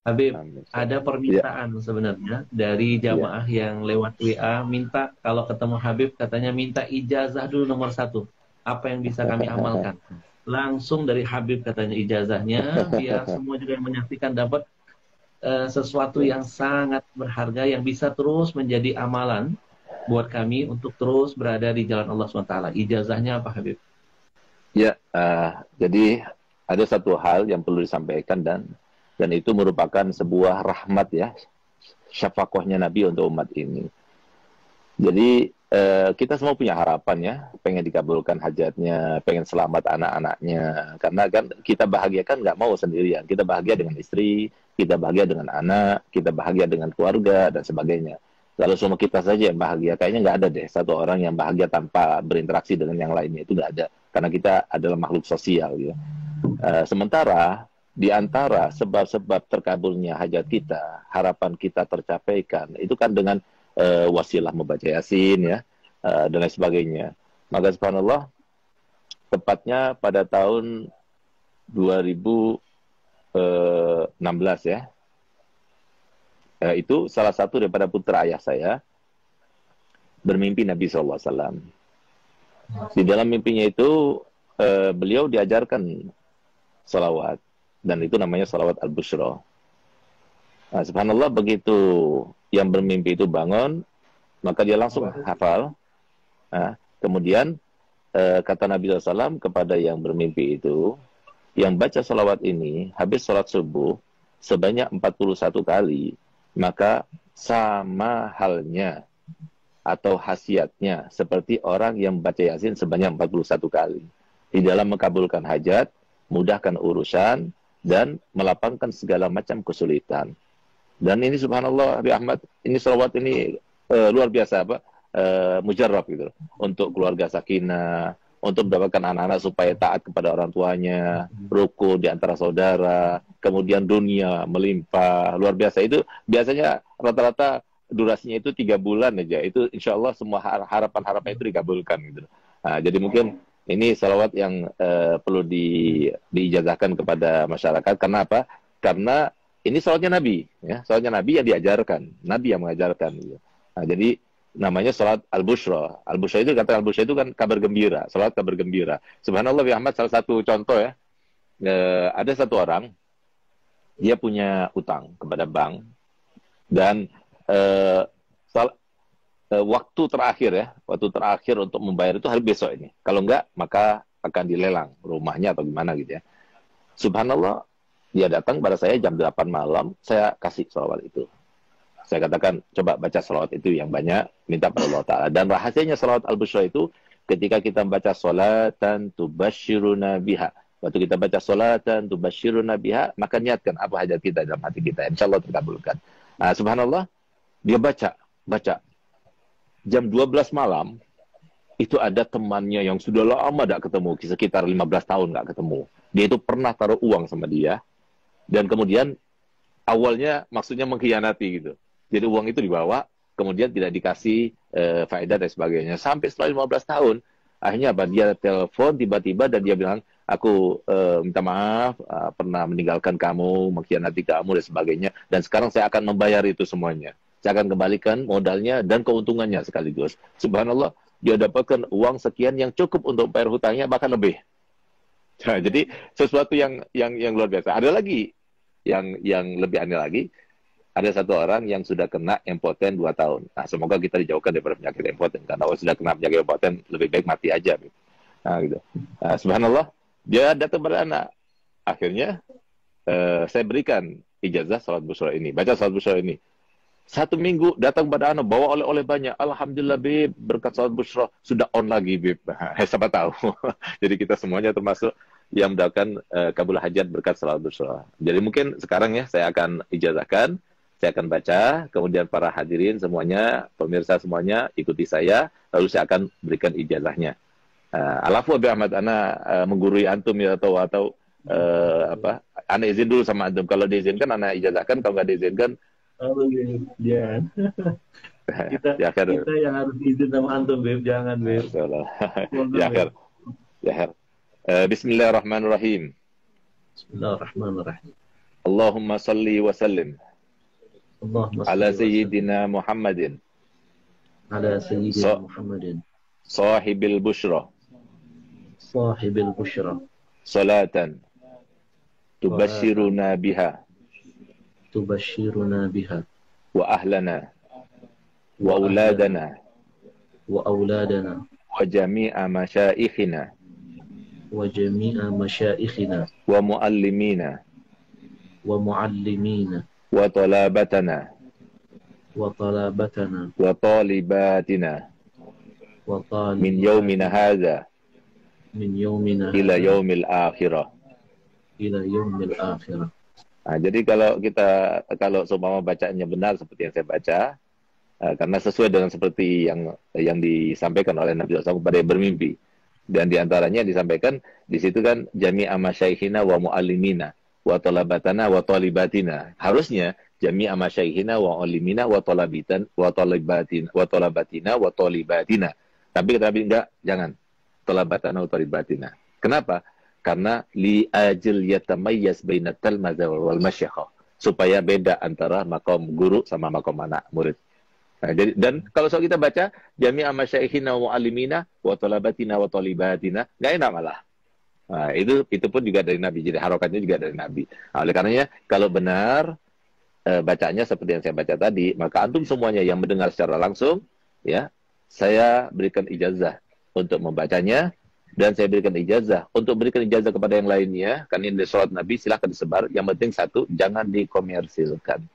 Habib, Amin. ada Ya. permintaan sebenarnya dari Ya. jamaah yang lewat WA minta kalau ketemu Habib katanya minta ijazah dulu nomor satu. Apa yang bisa kami amalkan? Langsung dari Habib katanya ijazahnya, biar semua juga yang menyaksikan dapat sesuatu Ya. yang sangat berharga yang bisa terus menjadi amalan buat kami untuk terus berada di jalan Allah SWT. Ijazahnya apa Habib? Ya, jadi ada satu hal yang perlu disampaikan dan itu merupakan sebuah rahmat ya, syafaqahnya Nabi untuk umat ini. Jadi kita semua punya harapan ya, pengen dikabulkan hajatnya, pengen selamat anak-anaknya. Karena kan kita bahagia kan nggak mau sendirian. Kita bahagia dengan istri, kita bahagia dengan anak, kita bahagia dengan keluarga dan sebagainya. Kalau semua kita saja yang bahagia, kayaknya nggak ada deh satu orang yang bahagia tanpa berinteraksi dengan yang lainnya. Itu nggak ada. Karena kita adalah makhluk sosial. Gitu. Sementara di antara sebab-sebab terkabulnya hajat kita, harapan kita tercapaikan, itu kan dengan wasilah membaca Yasin ya, dan lain sebagainya. Maka subhanallah, tepatnya pada tahun 2016 ya, itu salah satu daripada putra ayah saya bermimpi Nabi SAW. Di dalam mimpinya itu beliau diajarkan salawat, dan itu namanya salawat al-bushra. Nah, subhanallah, begitu yang bermimpi itu bangun, maka dia langsung hafal. Nah, kemudian kata Nabi SAW kepada yang bermimpi itu, yang baca salawat ini habis sholat subuh sebanyak 41 kali, maka sama halnya atau khasiatnya seperti orang yang baca Yasin sebanyak 41 kali. Di dalam mengabulkan hajat, mudahkan urusan, dan melapangkan segala macam kesulitan. Dan ini subhanallah, Habib Ahmad, ini salawat ini luar biasa, apa? Mujarrab gitu. Untuk keluarga sakinah, untuk mendapatkan anak-anak supaya taat kepada orang tuanya, ruku di antara saudara, kemudian dunia melimpah, luar biasa. Itu biasanya rata-rata durasinya itu 3 bulan aja. Itu insya Allah semua harapan-harapan itu dikabulkan gitu. Nah, jadi mungkin ini salawat yang perlu diijazahkan kepada masyarakat. Karena apa? Karena ini salawatnya Nabi, ya, salawatnya Nabi yang diajarkan, Nabi yang mengajarkan. Gitu. Nah, jadi namanya salat al-bushra. Al-bushra itu, kata al-bushra itu kan kabar gembira, salat kabar gembira. Subhanallah, ya Ahmad, salah satu contoh ya, ada satu orang, dia punya utang kepada bank, dan eh, waktu terakhir untuk membayar itu hari besok ini. Kalau enggak, maka akan dilelang rumahnya atau gimana gitu ya. Subhanallah, dia datang pada saya jam 8 malam, saya kasih salawat itu. Saya katakan, coba baca salawat itu yang banyak, minta pada Allah Ta'ala. Dan rahasianya salawat al-bushra itu, ketika kita baca salatan tubashiruna biha. Waktu kita baca salatan tubashiruna biha, maka niatkan apa hajat kita dalam hati kita. Insya Allah terkabulkan. Nah, subhanallah, dia baca. Jam 12 malam, itu ada temannya yang sudah lama tidak ketemu, sekitar 15 tahun nggak ketemu. Dia itu pernah taruh uang sama dia, dan kemudian awalnya maksudnya mengkhianati gitu. Jadi uang itu dibawa, kemudian tidak dikasih faedah dan sebagainya. Sampai setelah 15 tahun, akhirnya apa? Dia telepon tiba-tiba dan dia bilang, aku minta maaf, pernah meninggalkan kamu, mengkhianati kamu dan sebagainya. Dan sekarang saya akan membayar itu semuanya. Saya akan kembalikan modalnya dan keuntungannya sekaligus. Subhanallah, dia dapatkan uang sekian yang cukup untuk bayar hutangnya, bahkan lebih. Nah, jadi sesuatu yang luar biasa. Ada lagi yang lebih aneh lagi. Ada satu orang yang sudah kena impoten 2 tahun. Nah, semoga kita dijauhkan daripada penyakit impoten. Karena kalau sudah kena penyakit impoten, lebih baik mati aja. Nah, gitu. Nah, subhanallah, dia datang pada anak. Akhirnya, saya berikan ijazah salat bushra ini. Baca salat bushra ini. 1 minggu datang pada anak, bawa oleh-oleh banyak. Alhamdulillah, Bib, berkat salat bushra sudah on lagi, Bib. Siapa tahu. Jadi kita semuanya termasuk yang mendapatkan kabul hajat berkat salat bushra. Jadi mungkin sekarang ya, saya akan ijazahkan, saya akan baca, kemudian para hadirin semuanya, pemirsa semuanya, ikuti saya, lalu saya akan berikan ijazahnya. Alafu Abi Ahmad, ana menggurui antum ya, atau apa, ana izin dulu sama antum. Kalau diizinkan, ana ijazahkan, kalau nggak diizinkan, Oh, jangan. Kita ya akhir. kita yang harus izin sama antum, Beb. Jangan, Beb. Semoga, Ya Beb. akhir. Ya akhir. Bismillahirrahmanirrahim. Bismillahirrahmanirrahim. Allahumma salli wa sallim Allahumma ala salli wa sallim sayyidina Muhammadin ala sayyidina Muhammadin sahibil bushra sahibil busyra salatan tubashiruna biha tubashiruna biha wa ahlana wa auladana wa auladana wa jami'a masyaikhina wa jami'a masyaikhina wa muallimina wa muallimina wa talabatana wa talabatana wa talibatina wa min yaumina hadha min yaumina ila yaumil akhirah. ila yaumil akhirah. Nah, jadi kalau seumpama bacaannya benar seperti yang saya baca, karena sesuai dengan seperti yang disampaikan oleh Nabi SAW kepada yang bermimpi, dan diantaranya disampaikan di situ kan jami'a masyaikhina wa muallimina wa talabatana wa talibatina. Harusnya jami'a masyaikhina wa muallimina wa talabatina wa talibatina. Tapi kata Nabi enggak, jangan talabatana wa talibatina. Kenapa? Karena li ajil yatamayyaz bainat talmadza wal masyayikh, supaya beda antara makom guru sama makom anak murid. Nah, jadi, dan kalau soal kita baca jami'a masyaikhina wa alimina wa talabatina wa talibatina, nggak enak malah. Nah, itu pun juga dari Nabi. Jadi harokatnya juga dari Nabi. Nah, oleh karenanya kalau benar bacanya seperti yang saya baca tadi, maka antum semuanya yang mendengar secara langsung, ya, saya berikan ijazah untuk membacanya. Dan saya berikan ijazah untuk berikan ijazah kepada yang lainnya. Karena ini sholat Nabi, silahkan disebar. Yang penting satu, jangan dikomersilkan.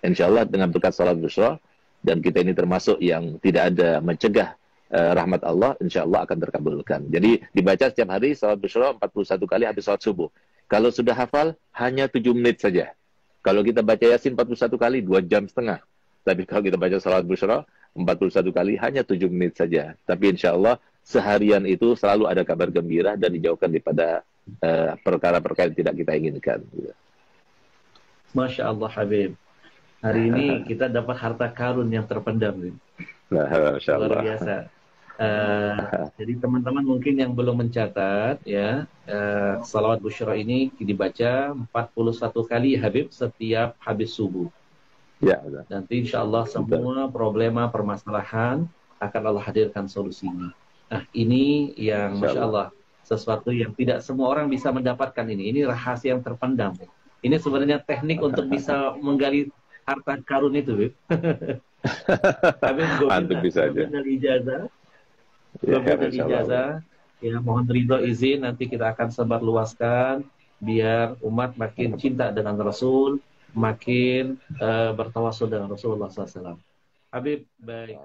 Insya Allah dengan berkat sholat busyra, dan kita ini termasuk yang tidak ada mencegah rahmat Allah, insya Allah akan terkabulkan. Jadi dibaca setiap hari sholat busyra 41 kali habis sholat subuh. Kalau sudah hafal, hanya 7 menit saja. Kalau kita baca Yasin 41 kali, 2 jam setengah. Tapi kalau kita baca sholat busyra 41 kali, hanya 7 menit saja. Tapi insya Allah seharian itu selalu ada kabar gembira dan dijauhkan daripada perkara-perkara yang tidak kita inginkan. Masya Allah Habib. Hari ini kita dapat harta karun yang terpendam. Nah, Masya Allah. Luar biasa. Jadi teman-teman mungkin yang belum mencatat, ya, salawat busyra ini dibaca 41 kali Habib setiap habis subuh. Ya, betul. Nanti insya Allah semua problema permasalahan akan Allah hadirkan solusinya. Nah, ini yang Masya Allah, sesuatu yang tidak semua orang bisa mendapatkan ini. Ini rahasia yang terpendam. Ini sebenarnya teknik untuk bisa menggali harta karun itu, Bib. Habib, gue bisa aja. dari ijazah. Dari ijazah. Ya, mohon ridho izin, nanti kita akan sebarluaskan biar umat makin cinta dengan Rasul, makin bertawasul dengan Rasulullah SAW. Habib, baik.